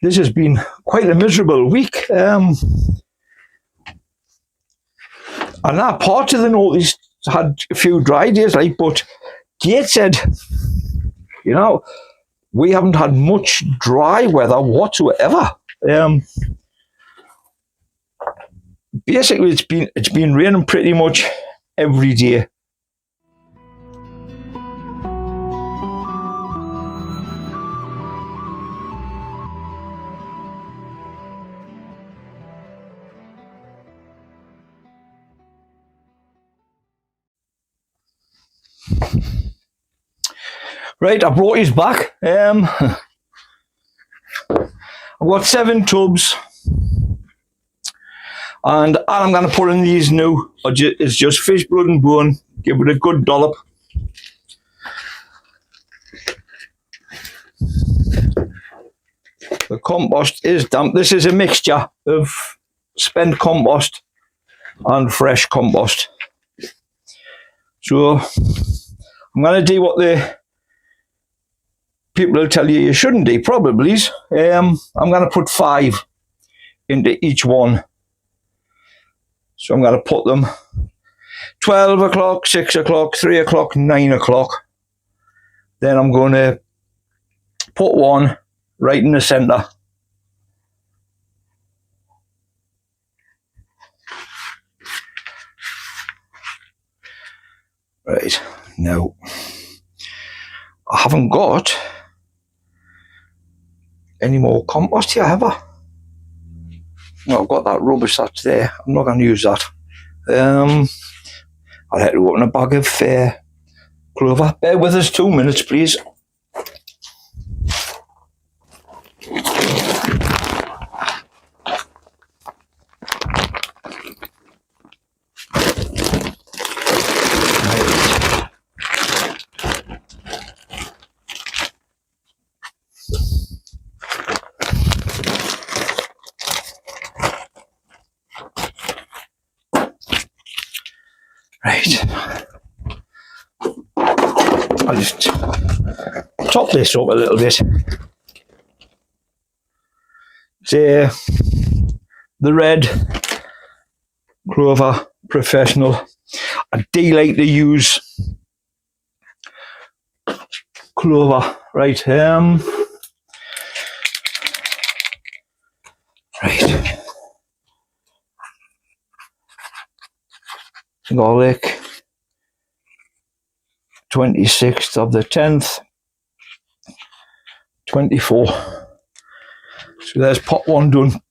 this has been quite a miserable week. And that part of the northeast had a few dry days, like, but Gateshead, you know, we haven't had much dry weather whatsoever. Basically, it's been raining pretty much every day. Right, I brought his back. I've got 7 tubs, and all I'm going to put in these now is just fish blood and bone. Give it a good dollop. The compost is damp. This is a mixture of spent compost and fresh compost. So I'm going to do what the people will tell you shouldn't do, probably. I'm going to put 5 into each one. So I'm going to put them 12 o'clock, 6 o'clock, 3 o'clock, 9 o'clock. Then I'm going to put one right in the centre. Right, now I haven't got any more compost here, have I? No, I've got that rubbish that's there. I'm not going to use that. I'll have to open a bag of clover. Bear with us 2 minutes, please. Right, I'll just top this up a little bit. It's the red Clover Professional. I do like to use clover, right? Right. Garlic, 26th of the 10th, 24. So there's pot 1 done.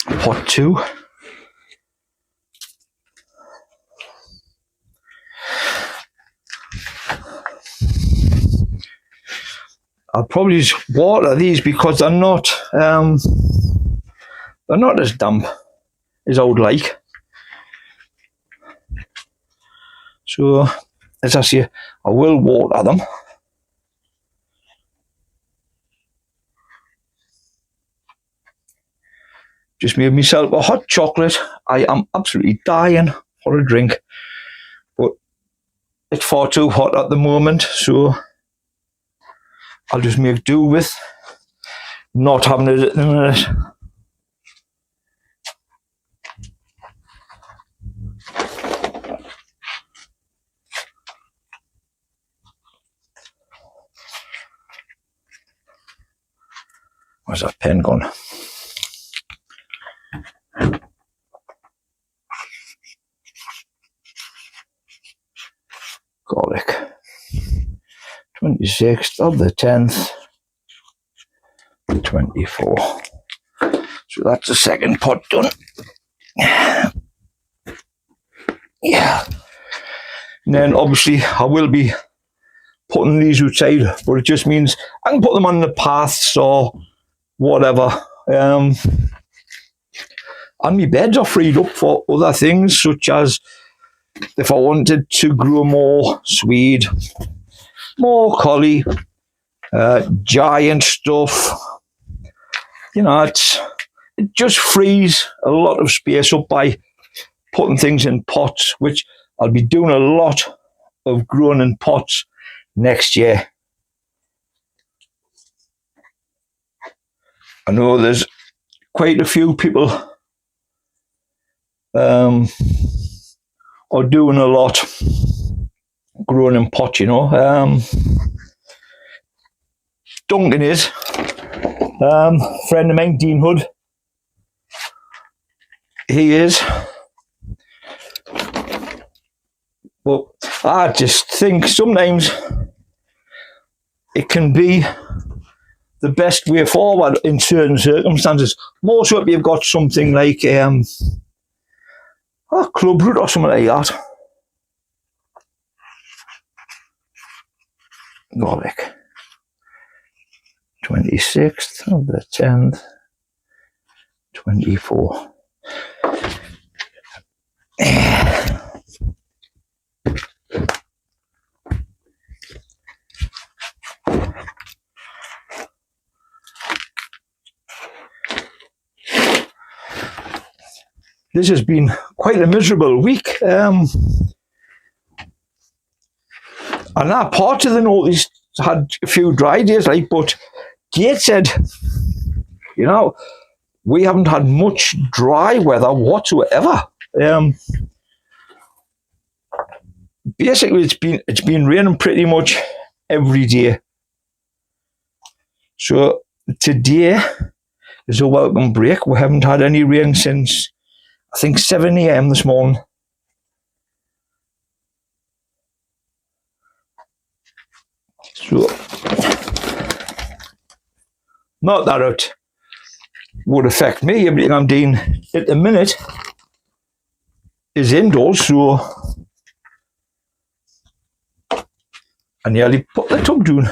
Pot 2. I'll probably just water these because they're not as damp as I would like. So, as I say, I will water them. Just made myself a hot chocolate. I am absolutely dying for a drink, but it's far too hot at the moment, so I'll just make do with not having it at the minute. Where's that pen gone? Garlic. 26th of the 10th, 24. So that's the second pot done. Yeah. And then obviously I will be putting these outside, but it just means I can put them on the paths or whatever. And my beds are freed up for other things, such as if I wanted to grow more swede, more collie, giant stuff. You know, it just frees a lot of space up by putting things in pots, which I'll be doing a lot of growing in pots next year. I know there's quite a few people are doing a lot growing in pot, you know. Duncan is. Friend of mine, Dean Hood. He is. But I just think sometimes it can be the best way forward in certain circumstances. More so if you've got something like a club root or something like that. Garlic. 26th of the 10th. 24. This has been quite a miserable week. And that part of the northeast had a few dry days, like, but Kate said, you know, we haven't had much dry weather whatsoever. Basically, it's been raining pretty much every day. So today is a welcome break. We haven't had any rain since, I think, 7 a.m. this morning. So, not that it would affect me. Everything I'm doing at the minute is indoors, so I nearly put the tub down.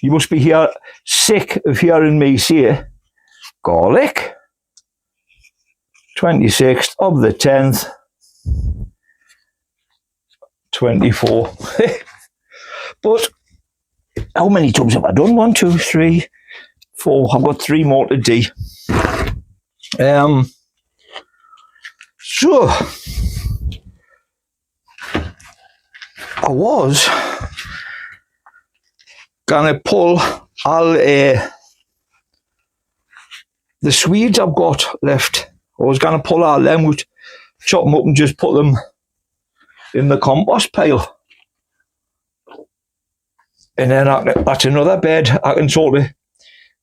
You must be here sick of hearing me say garlic. 26th of the 10th. 24. But how many tubs have I done? 1, 2, 3, 4. I've got 3 more to do. So I was gonna pull all the Swedes I've got left. I was gonna pull all them out, chop them up and just put them in the compost pile. And then that's another bed I can sort of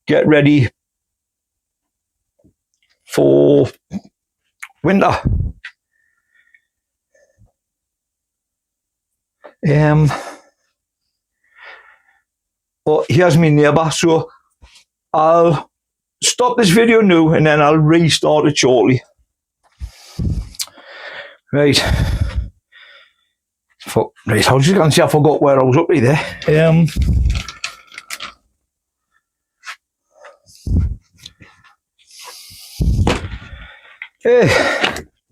get ready for winter. But here's my neighbour, so I'll stop this video now and then I'll restart it shortly. Right. Right, I was just going to say I forgot where I was up to there.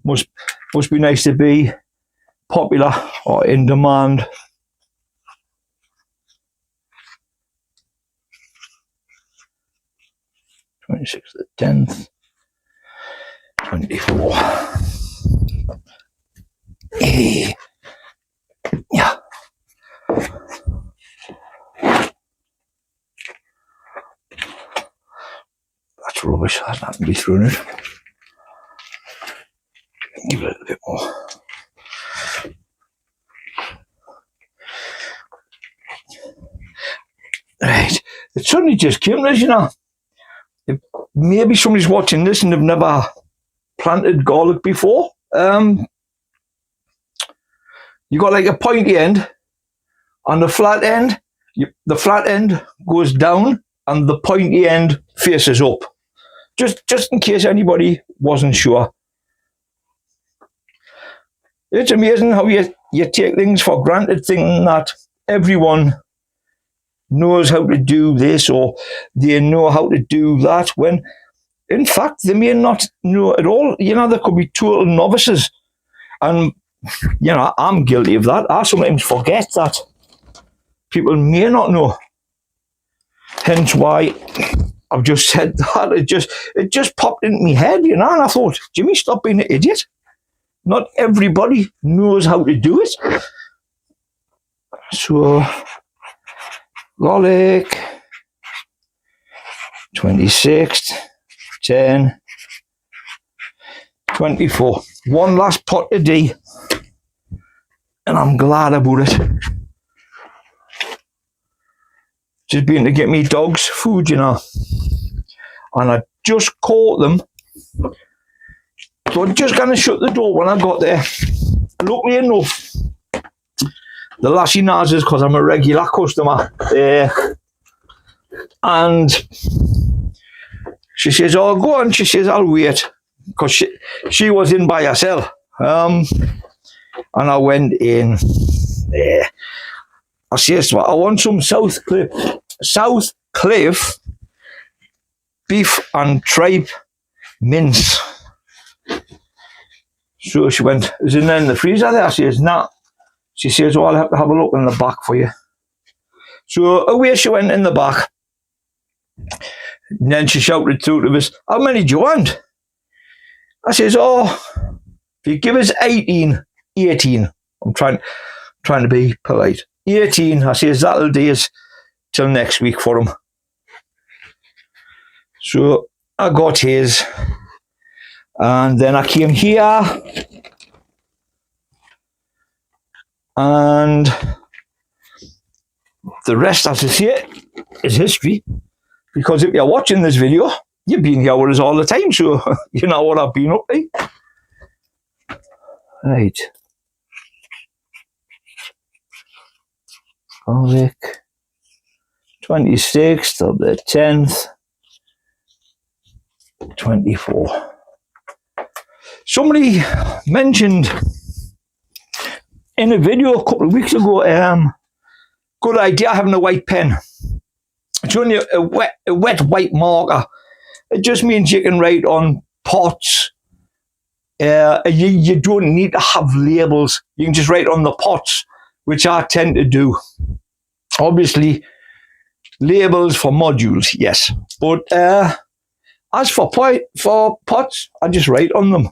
Must be nice to be popular or in demand. th of the 10th. 24. Yeah. That's rubbish. That hasn't been thrown it. Give it a little bit more. Right. It suddenly just came to us, you know. Maybe somebody's watching this and they've never planted garlic before. You got like a pointy end on the flat end. The flat end goes down and the pointy end faces up. Just in case anybody wasn't sure. It's amazing how you take things for granted, thinking that everyone knows how to do this or they know how to do that, when in fact they may not know at all. You know, there could be total novices. And, you know, I'm guilty of that. I sometimes forget that people may not know. Hence why I've just said that. It just popped into my head, you know, and I thought, Jimmy, stop being an idiot. Not everybody knows how to do it. So, garlic, 26th, 10, 24. One last pot a day, and I'm glad about it. Just been to get me dogs food, you know, and I just caught them. So I'm just going to shut the door when I got there. Luckily enough, the lassie knows this because I'm a regular customer. And she says, oh, go on. She says, I'll wait. Because she was in by herself. And I went in. I says, well, I want some South Cliff beef and tripe mince. So she went, is it in the freezer there? I says, nah. She says, well, I'll have to have a look in the back for you. So away she went in the back. And then she shouted to us, how many do you want? I says, oh, if you give us 18. I'm trying to be polite. 18. I says, that'll do us till next week for him. So I got his. And then I came here. And the rest, as I say, is history. Because if you're watching this video, you've been here with us all the time, so you know what I've been up to. Right. Garlic. 26th of the 10th. 24. Somebody mentioned in a video a couple of weeks ago, good idea having a white pen. It's only a wet white marker. It just means you can write on pots. You don't need to have labels. You can just write on the pots, which I tend to do. Obviously, labels for modules, yes. But as for pots, I just write on them.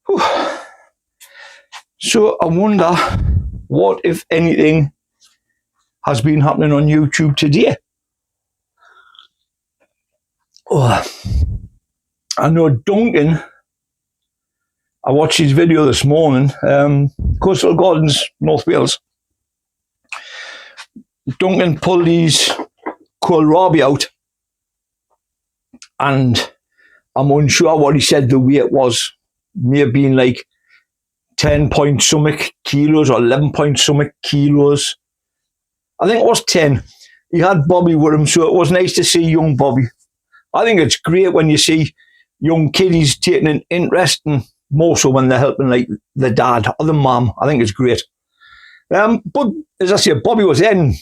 Whew. So I wonder what, if anything, has been happening on YouTube today. Oh, I know Duncan, I watched his video this morning, Coastal Gardens, North Wales. Duncan pulled his kohlrabi out, and I'm unsure what he said the weight was. May have been like 10 point something kilos or 11 point something kilos. I think it was 10. He had Bobby with him, so it was nice to see young Bobby. I think it's great when you see young kiddies taking an interest, and more so when they're helping like the dad or the mum. I think it's great. But as I say, Bobby was in.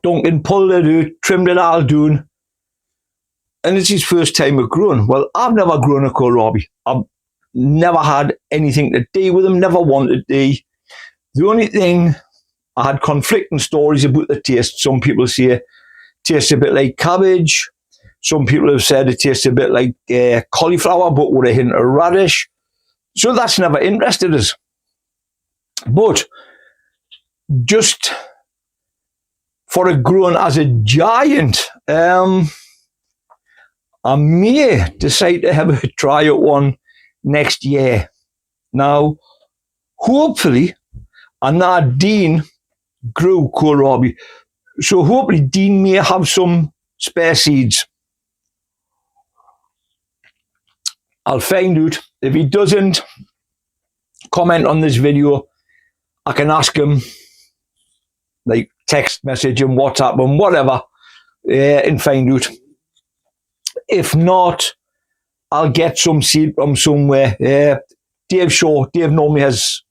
Duncan pulled it out, trimmed it all down, and it's his first time of growing. Well, I've never grown a kohlrabi. I've never had anything to do with them, never wanted to. The only thing, I had conflicting stories about the taste. Some people say it tastes a bit like cabbage. Some people have said it tastes a bit like cauliflower, but with a hint of radish. So that's never interested us. But just for it growing as a giant, I may decide to have a try at one next year. Now, hopefully, I know Dean grew kohlrabi, so hopefully Dean may have some spare seeds. I'll find out. If he doesn't comment on this video, I can ask him, like text message him, WhatsApp him, whatever, and find out. If not, I'll get some seed from somewhere. Dave normally has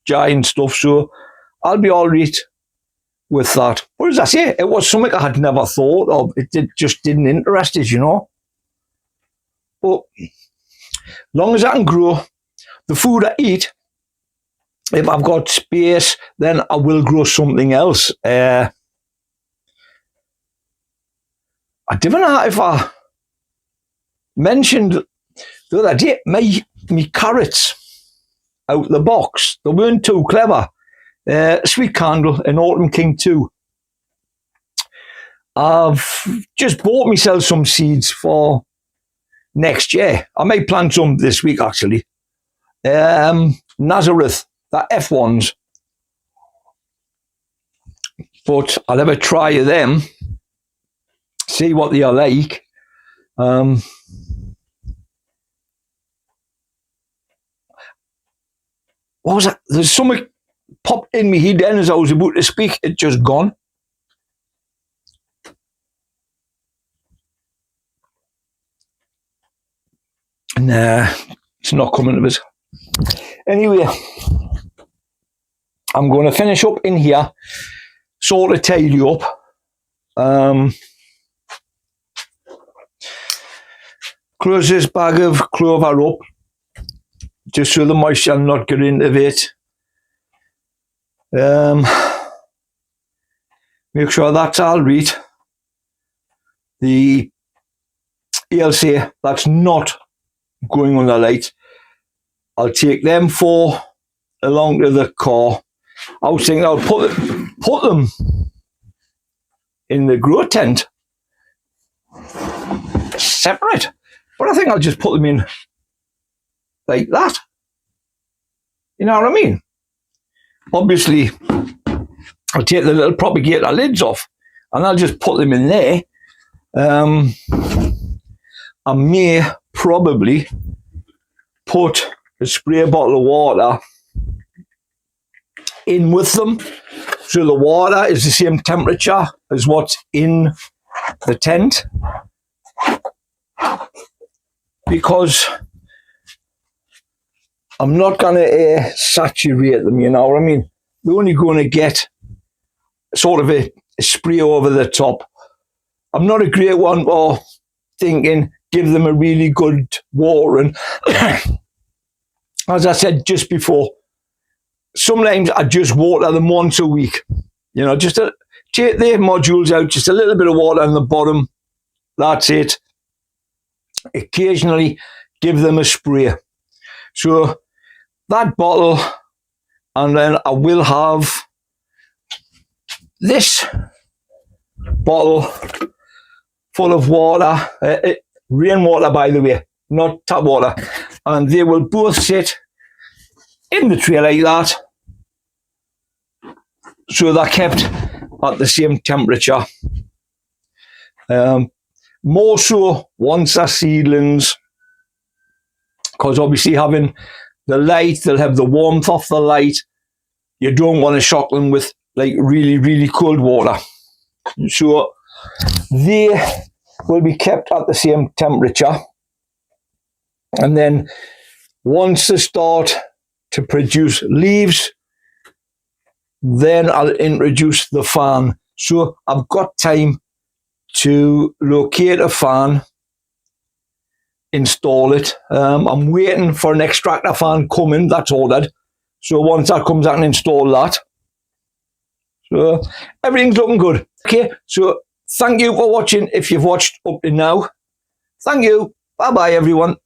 giant stuff, so I'll be all right with that. But as I say, it was something I had never thought of. It just didn't interest us, you know. But long as I can grow the food I eat, if I've got space, then I will grow something else. I don't know if I mentioned the other day, my carrots out the box, they weren't too clever. Sweet Candle and Autumn King 2. I've just bought myself some seeds for next year. I may plant some this week, actually. Nazareth, the F1s. But I'll have a try of them, see what they are like. What was that? There's something popped in me head then as I was about to speak. It just gone. Nah, it's not coming to us. Anyway, I'm going to finish up in here, sort of tidy up. Close this bag of clover up, just so the moisture will not get into it. Make sure that's all right. The ELC, that's not going on the light. I'll take them four along to the car. I was thinking I'll put them in the grow tent separate, but I think I'll just put them in like that. You know what I mean? Obviously, I'll take the little propagator lids off and I'll just put them in there. I may probably put a spray bottle of water in with them, so the water is the same temperature as what's in the tent, because I'm not going to saturate them, you know what I mean? They're only going to get sort of a spray over the top. I'm not a great one for thinking give them a really good watering. As I said just before, sometimes I just water them once a week. You know, just take the modules out, just a little bit of water on the bottom. That's it. Occasionally give them a spray. So that bottle, and then I will have this bottle full of water, rainwater by the way, not tap water, and they will both sit in the tray like that, so they're kept at the same temperature. More so once they're seedlings, because obviously having the light, they'll have the warmth off the light. You don't want to shock them with like really, really cold water. So they will be kept at the same temperature. And then once they start to produce leaves, then I'll introduce the fan. So I've got time to locate a fan, install it. I'm waiting for an extractor fan coming, that's ordered. So once that comes, I can install that. So everything's looking good. Okay, so thank you for watching if you've watched up to now. Thank you. Bye-bye, everyone.